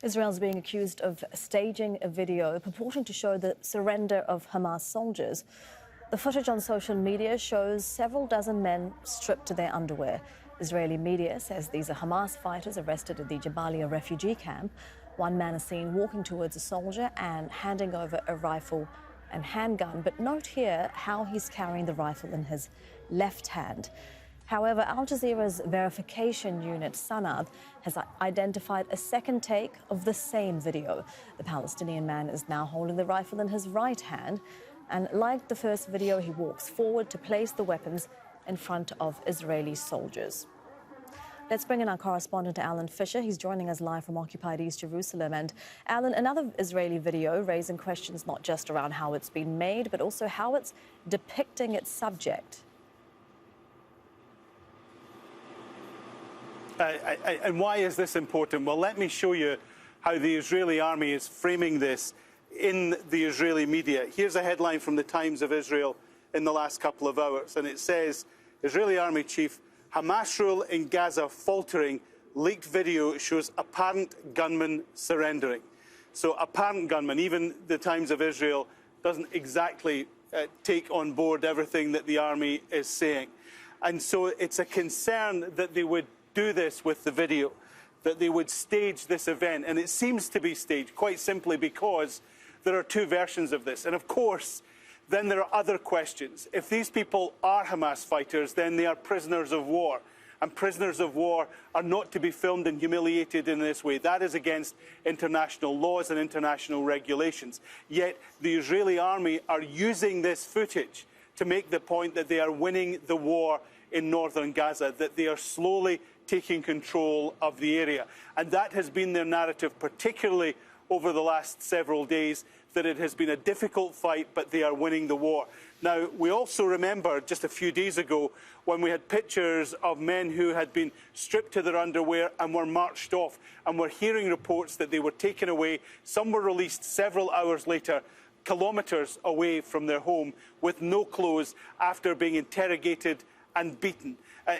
Israel is being accused of staging a video purporting to show the surrender of Hamas soldiers. The footage on social media shows several dozen men stripped to their underwear. Israeli media says these are Hamas fighters arrested at the Jabalia refugee camp. One man is seen walking towards a soldier and handing over a rifle and handgun. But note here how he's carrying the rifle in his left hand. However, Al Jazeera's verification unit, Sanad, has identified a second take of the same video. The Palestinian man is now holding the rifle in his right hand. And like the first video, he walks forward to place the weapons in front of Israeli soldiers. Let's bring in our correspondent, Alan Fisher. He's joining us live from occupied East Jerusalem. And Alan, another Israeli video raising questions not just around how it's been made, but also how it's depicting its subject. And why is this important? Well, let me show you how the Israeli army is framing this in the Israeli media. Here's a headline from the Times of Israel in the last couple of hours, and it says, Israeli army chief, Hamas rule in Gaza faltering, leaked video shows apparent gunman surrendering. So apparent gunman, even the Times of Israel doesn't exactly take on board everything that the army is saying. And so it's a concern that they would do this with the video, that they would stage this event. And it seems to be staged quite simply because there are two versions of this. And of course, then there are other questions. If these people are Hamas fighters, then they are prisoners of war. And prisoners of war are not to be filmed and humiliated in this way. That is against international laws and international regulations. Yet the Israeli army are using this footage to make the point that they are winning the war in northern Gaza, that they are slowly taking control of the area. And that has been their narrative, particularly over the last several days, that it has been a difficult fight, but they are winning the war. Now, we also remember just a few days ago when we had pictures of men who had been stripped to their underwear and were marched off, and we're hearing reports that they were taken away. Some were released several hours later, kilometres away from their home, with no clothes, after being interrogated and beaten.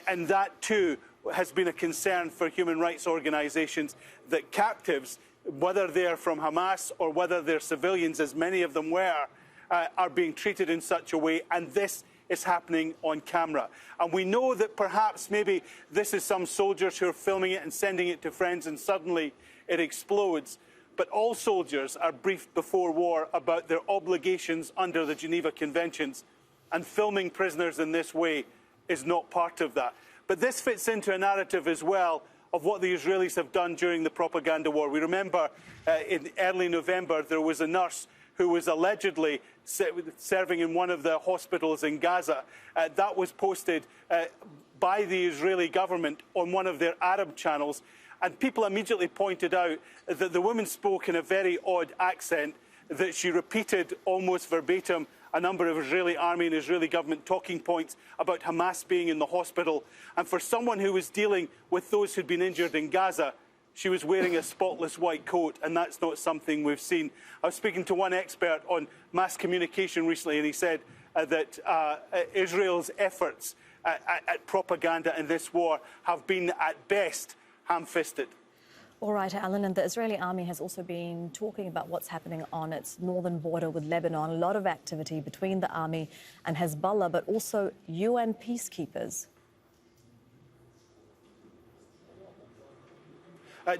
And that too has been a concern for human rights organisations, that captives, whether they're from Hamas or whether they're civilians, as many of them were, are being treated in such a way, and this is happening on camera. And we know that perhaps maybe this is some soldiers who are filming it and sending it to friends, and suddenly it explodes. But all soldiers are briefed before war about their obligations under the Geneva Conventions, and filming prisoners in this way is not part of that. But this fits into a narrative as well of what the Israelis have done during the propaganda war. We remember in early November there was a nurse who was allegedly serving in one of the hospitals in Gaza. That was posted by the Israeli government on one of their Arab channels, and people immediately pointed out that the woman spoke in a very odd accent, that she repeated almost verbatim a number of Israeli army and Israeli government talking points about Hamas being in the hospital. And for someone who was dealing with those who'd been injured in Gaza, she was wearing a spotless white coat, and that's not something we've seen. I was speaking to one expert on mass communication recently, and he said that Israel's efforts at propaganda in this war have been, at best, ham-fisted. All right, Alan, and the Israeli army has also been talking about what's happening on its northern border with Lebanon. A lot of activity between the army and Hezbollah, but also UN peacekeepers.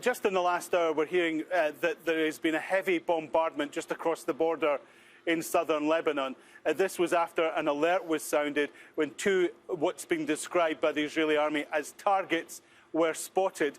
Just in the last hour, we're hearing that there has been a heavy bombardment just across the border in southern Lebanon. This was after an alert was sounded when two, what's been described by the Israeli army as targets, were spotted.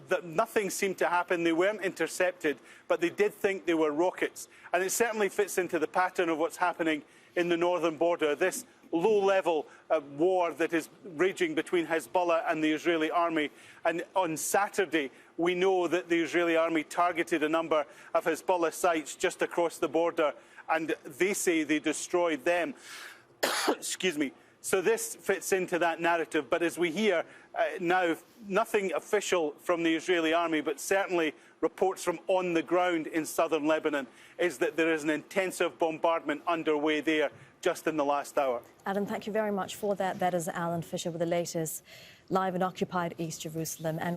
That nothing seemed to happen. They weren't intercepted, but they did think they were rockets. And it certainly fits into the pattern of what's happening in the northern border, this low-level war that is raging between Hezbollah and the Israeli army. And on Saturday, we know that the Israeli army targeted a number of Hezbollah sites just across the border, and they say they destroyed them. Excuse me. So this fits into that narrative. But as we hear now, nothing official from the Israeli army, but certainly reports from on the ground in southern Lebanon, is that there is an intensive bombardment underway there just in the last hour. Adam, thank you very much for that. That is Alan Fisher with the latest live in occupied East Jerusalem. And